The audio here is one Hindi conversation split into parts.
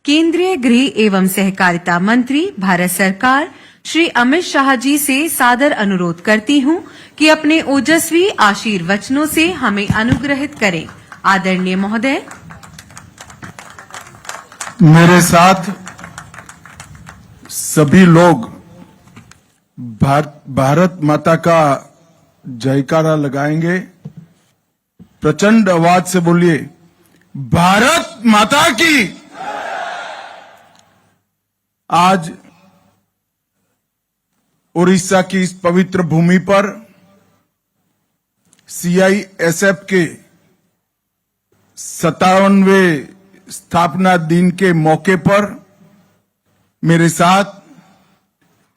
केंद्रीय गृह एवं सहकारिता मंत्री भारत सरकार श्री अमित शाह जी से सादर अनुरोध करती हूं कि अपने ओजस्वी आशीर्वचनों से हमें अनुग्रहित करें। आदरणीय महोदय, मेरे साथ सभी लोग भारत माता का जयकारा लगाएंगे। प्रचंड आवाज से बोलिए, भारत माता की। आज उड़ीसा की इस पवित्र भूमि पर सीआईएसएफ के 57वें स्थापना दिन के मौके पर मेरे साथ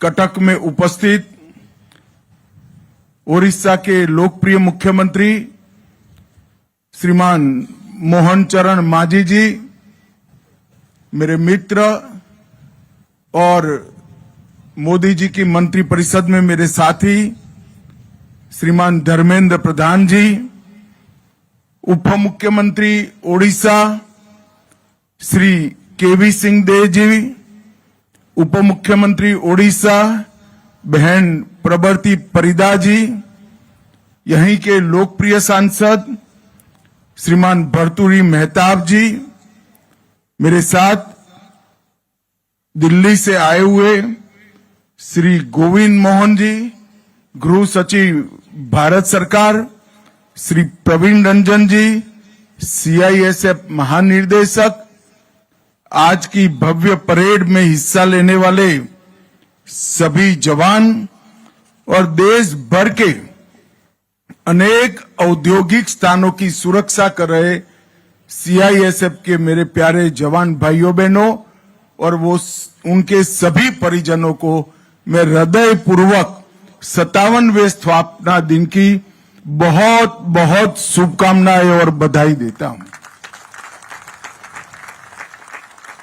कटक में उपस्थित उड़ीसा के लोकप्रिय मुख्यमंत्री श्रीमान मोहन चरण मांझी जी, मेरे मित्र और मोदी जी की मंत्री परिषद में मेरे साथी श्रीमान धर्मेंद्र प्रधान जी, उप मुख्यमंत्री ओडिशा श्री केवी सिंह देव जी, उप मुख्यमंत्री ओडिशा बहन प्रबर्ती परिदा जी, यहीं के लोकप्रिय सांसद श्रीमान भर्तृहरि मेहताब जी, मेरे साथ दिल्ली से आए हुए श्री गोविंद मोहन जी, गृह सचिव भारत सरकार, श्री प्रवीण रंजन जी, सीआईएसएफ महानिर्देशक, आज की भव्य परेड में हिस्सा लेने वाले सभी जवान और देश भर के अनेक औद्योगिक स्थानों की सुरक्षा कर रहे सीआईएसएफ के मेरे प्यारे जवान भाइयों बहनों और वो उनके सभी परिजनों को मैं हृदय पूर्वक 57वें स्थापना दिन की बहुत बहुत शुभकामनाएं और बधाई देता हूं।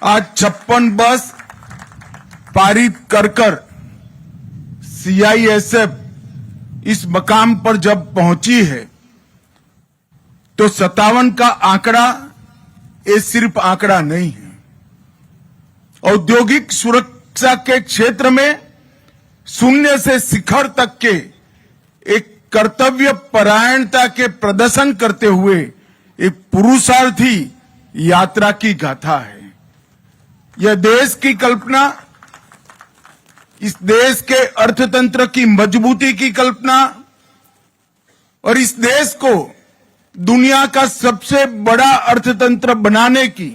आज 56 बस पारित कर सीआईएसएफ इस मकाम पर जब पहुंची है तो 57 का आंकड़ा ये सिर्फ आंकड़ा नहीं है। औद्योगिक सुरक्षा के क्षेत्र में शून्य से शिखर तक के एक कर्तव्य परायणता के प्रदर्शन करते हुए एक पुरुषार्थी यात्रा की गाथा है। यह देश की कल्पना, इस देश के अर्थतंत्र की मजबूती की कल्पना और इस देश को दुनिया का सबसे बड़ा अर्थतंत्र बनाने की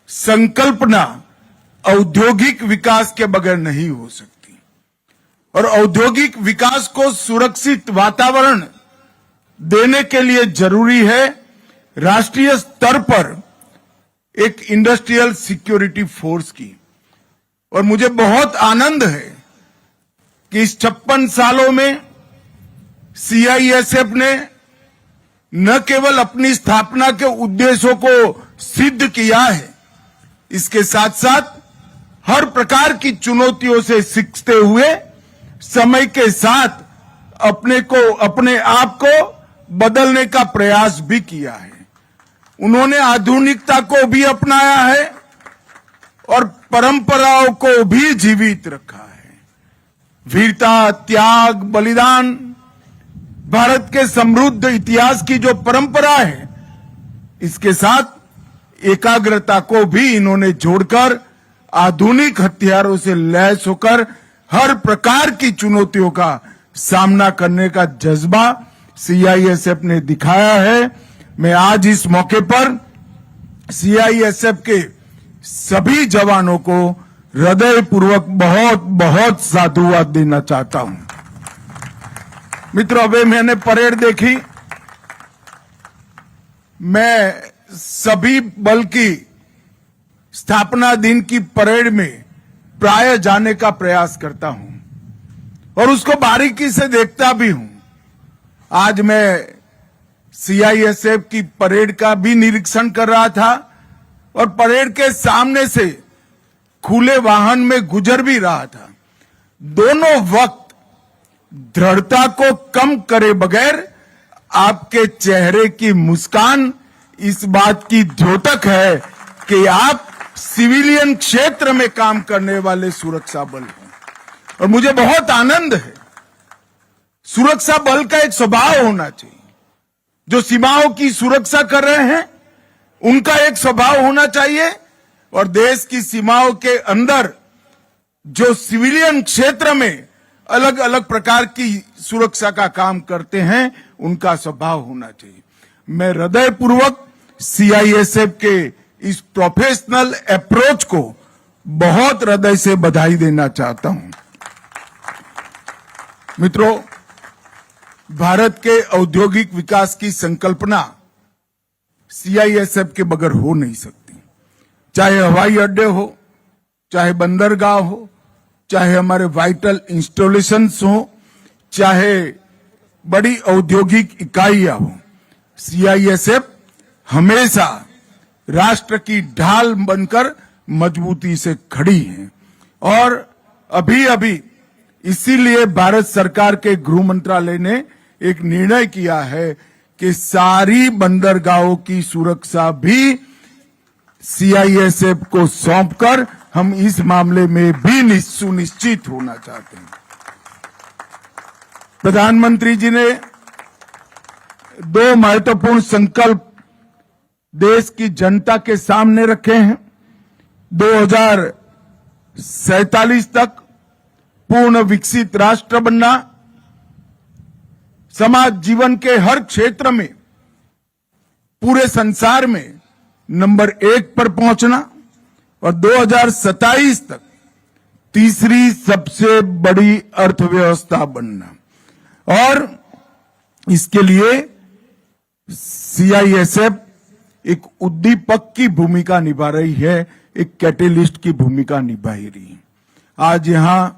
संकल्पना औद्योगिक विकास के बगैर नहीं हो सकती। और औद्योगिक विकास को सुरक्षित वातावरण देने के लिए जरूरी है राष्ट्रीय स्तर पर एक इंडस्ट्रियल सिक्योरिटी फोर्स की। और मुझे बहुत आनंद है कि इस 56 सालों में सीआईएसएफ ने न केवल अपनी स्थापना के उद्देश्यों को सिद्ध किया है, इसके साथ साथ हर प्रकार की चुनौतियों से सीखते हुए समय के साथ अपने आप को बदलने का प्रयास भी किया है। उन्होंने आधुनिकता को भी अपनाया है और परंपराओं को भी जीवित रखा है। वीरता, त्याग, बलिदान, भारत के समृद्ध इतिहास की जो परंपरा है, इसके साथ एकाग्रता को भी इन्होंने जोड़कर आधुनिक हथियारों से लैस होकर हर प्रकार की चुनौतियों का सामना करने का जज्बा सीआईएसएफ ने दिखाया है। मैं आज इस मौके पर सीआईएसएफ के सभी जवानों को हृदय पूर्वक बहुत बहुत साधुवाद देना चाहता हूं। मित्रों, अभी मैंने परेड देखी। मैं सभी बल की स्थापना दिन की परेड में प्राय जाने का प्रयास करता हूं और उसको बारीकी से देखता भी हूं। आज मैं सीआईएसएफ की परेड का भी निरीक्षण कर रहा था और परेड के सामने से खुले वाहन में गुजर भी रहा था। दोनों वक्त दृढ़ता को कम करे बगैर आपके चेहरे की मुस्कान इस बात की द्योतक है कि आप सिविलियन क्षेत्र में काम करने वाले सुरक्षा बल हैं। और मुझे बहुत आनंद है, सुरक्षा बल का एक स्वभाव होना चाहिए। जो सीमाओं की सुरक्षा कर रहे हैं उनका एक स्वभाव होना चाहिए, और देश की सीमाओं के अंदर जो सिविलियन क्षेत्र में अलग अलग प्रकार की सुरक्षा का काम करते हैं उनका स्वभाव होना चाहिए। मैं हृदयपूर्वक सीआईएसएफ के इस प्रोफेशनल अप्रोच को बहुत हृदय से बधाई देना चाहता हूं। मित्रों, भारत के औद्योगिक विकास की संकल्पना सीआईएसएफ के बगैर हो नहीं सकती। चाहे हवाई अड्डे हो, चाहे बंदरगाह हो, चाहे हमारे वाइटल इंस्टॉलेशंस हो, चाहे बड़ी औद्योगिक इकाइयां हो, सीआईएसएफ हमेशा राष्ट्र की ढाल बनकर मजबूती से खड़ी है। और अभी अभी इसीलिए भारत सरकार के गृह मंत्रालय ने एक निर्णय किया है कि सारी बंदरगाहों की सुरक्षा भी सीआईएसएफ को सौंपकर हम इस मामले में भी सुनिश्चित होना चाहते हैं। प्रधानमंत्री जी ने 2 महत्वपूर्ण संकल्प देश की जनता के सामने रखे हैं। 2047 तक पूर्ण विकसित राष्ट्र बनना, समाज जीवन के हर क्षेत्र में पूरे संसार में नंबर 1 पर पहुंचना, और 2027 तक तीसरी सबसे बड़ी अर्थव्यवस्था बनना। और इसके लिए सीआईएसएफ एक उद्दीपक की भूमिका निभा रही है, एक कैटेलिस्ट की भूमिका निभा रही है। आज यहां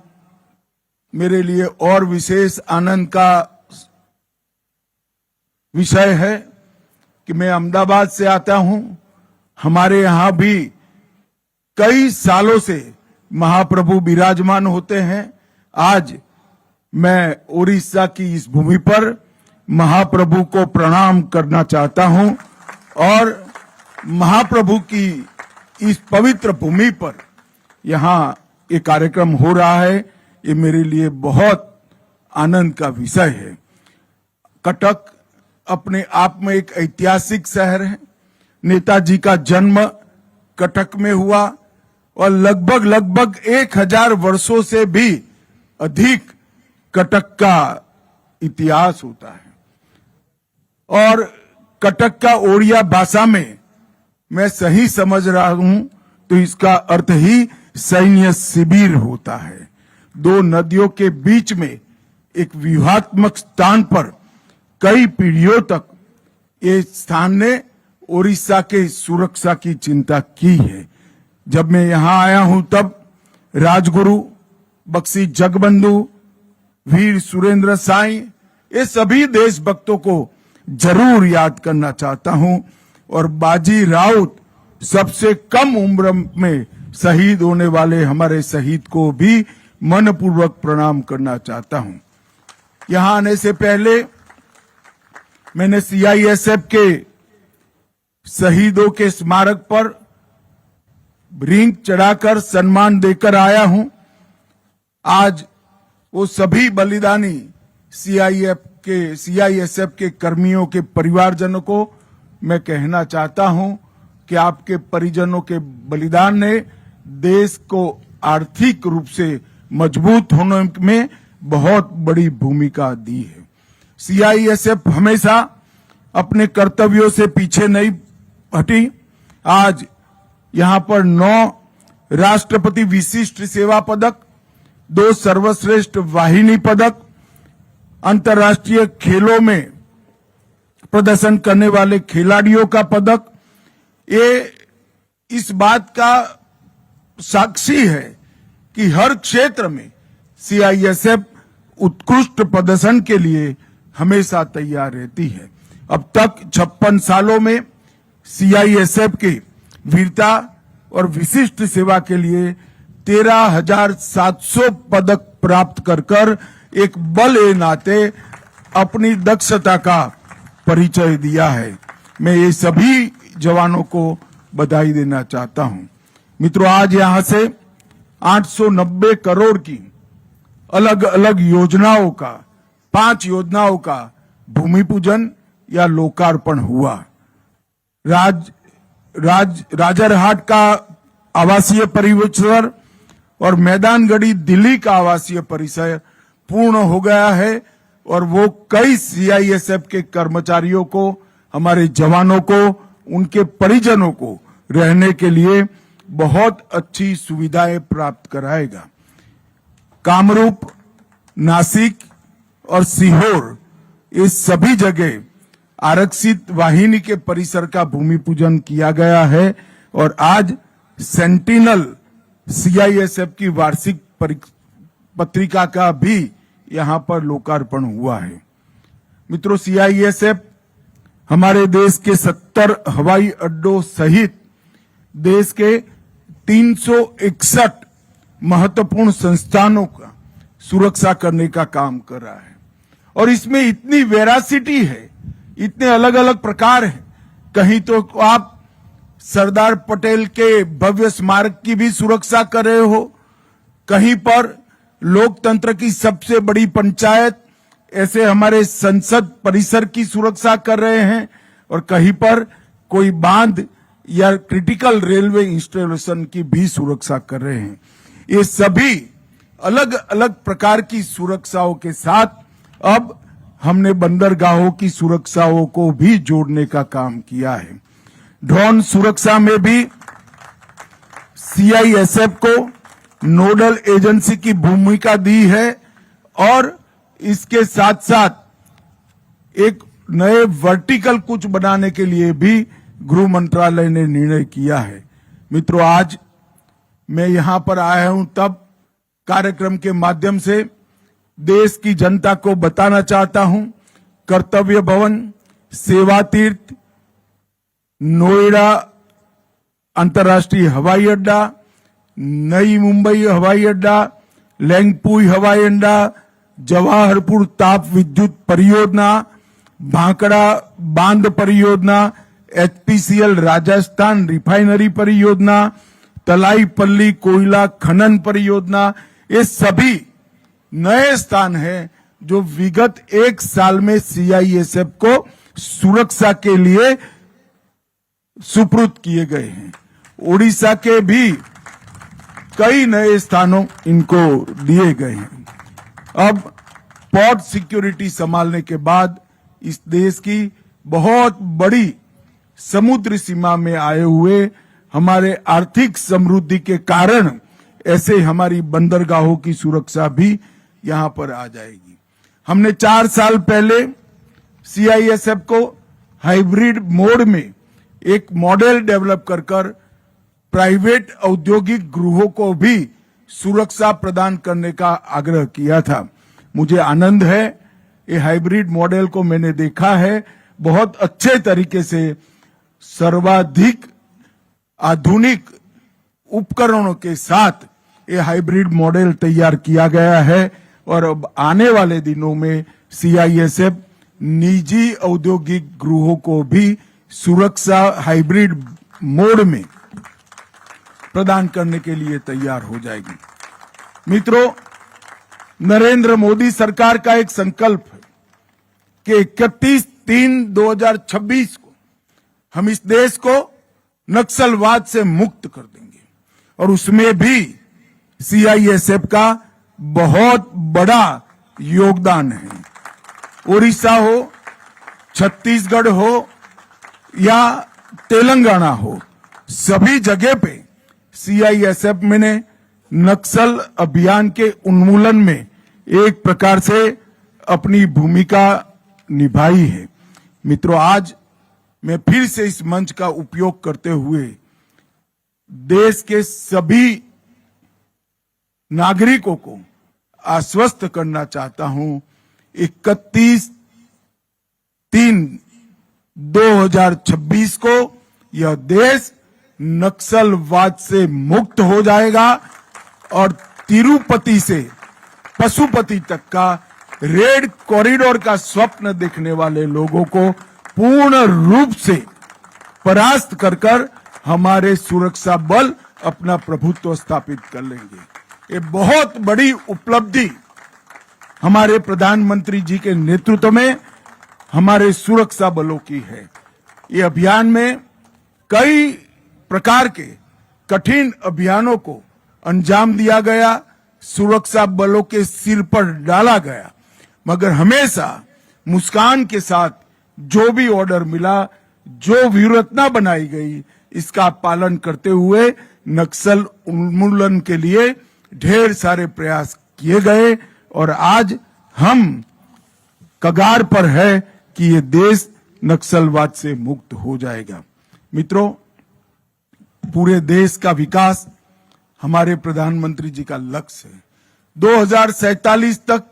मेरे लिए और विशेष आनंद का विषय है कि मैं अहमदाबाद से आता हूं। हमारे यहां भी कई सालों से महाप्रभु विराजमान होते हैं। आज मैं उड़ीसा की इस भूमि पर महाप्रभु को प्रणाम करना चाहता हूं, और महाप्रभु की इस पवित्र भूमि पर यहां एक कार्यक्रम हो रहा है, ये मेरे लिए बहुत आनंद का विषय है। कटक अपने आप में एक ऐतिहासिक शहर है। नेताजी का जन्म कटक में हुआ, और लगभग 1000 वर्षों से भी अधिक कटक का इतिहास होता है। और कटक का ओडिया भाषा में मैं सही समझ रहा हूं तो इसका अर्थ ही सैन्य शिविर होता है। 2 नदियों के बीच में एक व्यूहात्मक स्थान पर कई पीढ़ियों तक ये स्थान ने ओडिशा के सुरक्षा की चिंता की है। जब मैं यहां आया हूं तब राजगुरु, बख्शी जगबंधु, वीर सुरेंद्र साई, ये सभी देशभक्तों को जरूर याद करना चाहता हूं। और बाजी राउत, सबसे कम उम्र में शहीद होने वाले हमारे शहीद को भी मनपूर्वक प्रणाम करना चाहता हूं। यहां आने से पहले मैंने सीआईएसएफ के शहीदों के स्मारक पर रिंग चढ़ाकर सम्मान देकर आया हूं। आज वो सभी बलिदानी सीआईएसएफ के कर्मियों के परिवारजनों को मैं कहना चाहता हूं कि आपके परिजनों के बलिदान ने देश को आर्थिक रूप से मजबूत होने में बहुत बड़ी भूमिका दी है। सीआईएसएफ हमेशा अपने कर्तव्यों से पीछे नहीं हटी। आज यहां पर 9 राष्ट्रपति विशिष्ट सेवा पदक, 2 सर्वश्रेष्ठ वाहिनी पदक, अंतर्राष्ट्रीय खेलों में प्रदर्शन करने वाले खिलाड़ियों का पदक, ये इस बात का साक्षी है कि हर क्षेत्र में सीआईएसएफ उत्कृष्ट प्रदर्शन के लिए हमेशा तैयार रहती है। अब तक 56 सालों में सीआईएसएफ के वीरता और विशिष्ट सेवा के लिए 13,700 पदक प्राप्त कर एक बल ए नाते अपनी दक्षता का परिचय दिया है। मैं ये सभी जवानों को बधाई देना चाहता हूं। मित्रों, आज यहां से 890 करोड़ की अलग अलग योजनाओं का 5 योजनाओं का भूमि पूजन या लोकार्पण हुआ। राजरहाट का आवासीय परिसर और मैदानगढ़ी दिल्ली का आवासीय परिसर पूर्ण हो गया है और वो कई सीआईएसएफ के कर्मचारियों को, हमारे जवानों को, उनके परिजनों को रहने के लिए बहुत अच्छी सुविधाएं प्राप्त कराएगा। कामरूप, नासिक और सीहोर, इस सभी जगह आरक्षित वाहिनी के परिसर का भूमि पूजन किया गया है और आज सेंटिनल सीआईएसएफ की वार्षिक पत्रिका का भी यहां पर लोकार्पण हुआ है। मित्रों, सीआईएसएफ हमारे देश के 70 हवाई अड्डों सहित देश के 361 महत्वपूर्ण संस्थानों का सुरक्षा करने का काम कर रहा है और इसमें इतनी वेरासिटी है, इतने अलग अलग प्रकार हैं। कहीं तो आप सरदार पटेल के भव्य स्मारक की भी सुरक्षा कर रहे हो, कहीं पर लोकतंत्र की सबसे बड़ी पंचायत ऐसे हमारे संसद परिसर की सुरक्षा कर रहे हैं और कहीं पर कोई बांध या क्रिटिकल रेलवे इंस्टॉलेशन की भी सुरक्षा कर रहे हैं। ये सभी अलग अलग प्रकार की सुरक्षाओं के साथ अब हमने बंदरगाहों की सुरक्षाओं को भी जोड़ने का काम किया है। ड्रोन सुरक्षा में भी सीआईएसएफ को नोडल एजेंसी की भूमिका दी है और इसके साथ साथ एक नए वर्टिकल कुछ बनाने के लिए भी गृह मंत्रालय ने निर्णय किया है। मित्रों, आज मैं यहां पर आया हूं तब कार्यक्रम के माध्यम से देश की जनता को बताना चाहता हूं, कर्तव्य भवन, सेवा तीर्थ, नोएडा अंतर्राष्ट्रीय हवाई अड्डा, नई मुंबई हवाई अड्डा, लेंगपुई हवाई अड्डा, जवाहरपुर ताप विद्युत परियोजना, भांकड़ा बांध परियोजना, एचपीसीएल राजस्थान रिफाइनरी परियोजना, तलाईपल्ली कोयला खनन परियोजना, ये सभी नए स्थान हैं जो विगत 1 साल में सीआईएसएफ को सुरक्षा के लिए सुपुर्द किए गए हैं। ओडिशा के भी कई नए स्थानों इनको दिए गए हैं। अब पोर्ट सिक्योरिटी संभालने के बाद इस देश की बहुत बड़ी समुद्र सीमा में आए हुए हमारे आर्थिक समृद्धि के कारण ऐसे हमारी बंदरगाहों की सुरक्षा भी यहां पर आ जाएगी। हमने 4 साल पहले सीआईएसएफ को हाइब्रिड मोड में एक मॉडल डेवलप कर प्राइवेट औद्योगिक गृहों को भी सुरक्षा प्रदान करने का आग्रह किया था। मुझे आनंद है, ये हाइब्रिड मॉडल को मैंने देखा है, बहुत अच्छे तरीके से सर्वाधिक आधुनिक उपकरणों के साथ ये हाइब्रिड मॉडल तैयार किया गया है और अब आने वाले दिनों में सीआईएसएफ निजी औद्योगिक गृहों को भी सुरक्षा हाइब्रिड मोड में प्रदान करने के लिए तैयार हो जाएगी। मित्रों, नरेंद्र मोदी सरकार का एक संकल्प है कि 31/3/2026 को हम इस देश को नक्सलवाद से मुक्त कर देंगे और उसमें भी सीआईएसएफ का बहुत बड़ा योगदान है। ओडिशा हो, छत्तीसगढ़ हो या तेलंगाना हो, सभी जगह पे सीआईएसएफ ने नक्सल अभियान के उन्मूलन में एक प्रकार से अपनी भूमिका निभाई है। मित्रों, आज मैं फिर से इस मंच का उपयोग करते हुए देश के सभी नागरिकों को आश्वस्त करना चाहता हूं, 31/3/2026 को यह देश नक्सलवाद से मुक्त हो जाएगा और तिरुपति से पशुपति तक का रेड कॉरिडोर का स्वप्न देखने वाले लोगों को पूर्ण रूप से परास्त कर हमारे सुरक्षा बल अपना प्रभुत्व स्थापित कर लेंगे। ये बहुत बड़ी उपलब्धि हमारे प्रधानमंत्री जी के नेतृत्व में हमारे सुरक्षा बलों की है। ये अभियान में कई प्रकार के कठिन अभियानों को अंजाम दिया गया, सुरक्षा बलों के सिर पर डाला गया, मगर हमेशा मुस्कान के साथ जो भी ऑर्डर मिला, जो व्यूहरचना बनाई गई, इसका पालन करते हुए नक्सल उन्मूलन के लिए ढेर सारे प्रयास किए गए और आज हम कगार पर है कि ये देश नक्सलवाद से मुक्त हो जाएगा। मित्रों, पूरे देश का विकास हमारे प्रधानमंत्री जी का लक्ष्य है। 2047 तक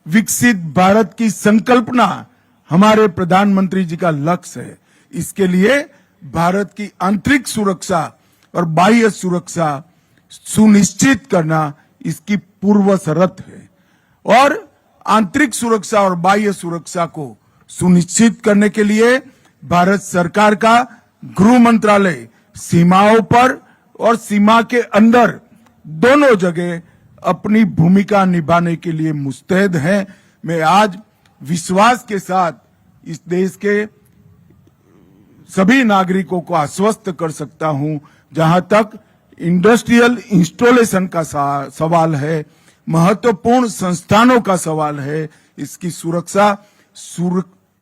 विकसित भारत की संकल्पना हमारे प्रधानमंत्री जी का लक्ष्य है। इसके लिए भारत की आंतरिक सुरक्षा और बाह्य सुरक्षा सुनिश्चित करना इसकी पूर्व शर्त है और आंतरिक सुरक्षा और बाह्य सुरक्षा को सुनिश्चित करने के लिए भारत सरकार का गृह मंत्रालय सीमाओं पर और सीमा के अंदर दोनों जगह अपनी भूमिका निभाने के लिए मुस्तैद है। मैं आज विश्वास के साथ इस देश के सभी नागरिकों को आश्वस्त कर सकता हूं, जहां तक इंडस्ट्रियल इंस्टॉलेशन का सवाल है, महत्वपूर्ण संस्थानों का सवाल है, इसकी सुरक्षा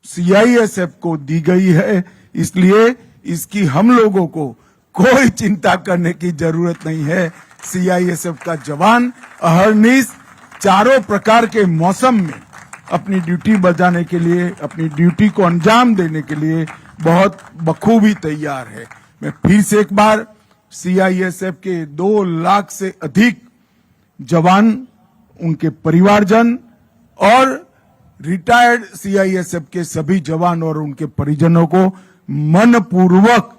CISF को दी गई है। इसलिए इसकी हम लोगों को कोई चिंता करने की जरूरत नहीं है। CISF का जवान अहरनिश चारों प्रकार के मौसम में अपनी ड्यूटी बजाने के लिए, अपनी ड्यूटी को अंजाम देने के लिए बहुत बखूबी तैयार है। मैं फिर से एक बार CISF के 2 लाख से अधिक जवान, उनके परिवारजन और रिटायर्ड CISF के सभी जवान और उनके परिजनों को मनपूर्वक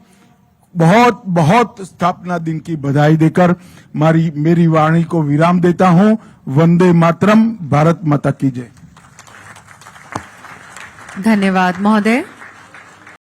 बहुत बहुत स्थापना दिन की बधाई देकर मेरी वाणी को विराम देता हूं। वंदे मातरम। भारत माता की जय। धन्यवाद महोदय।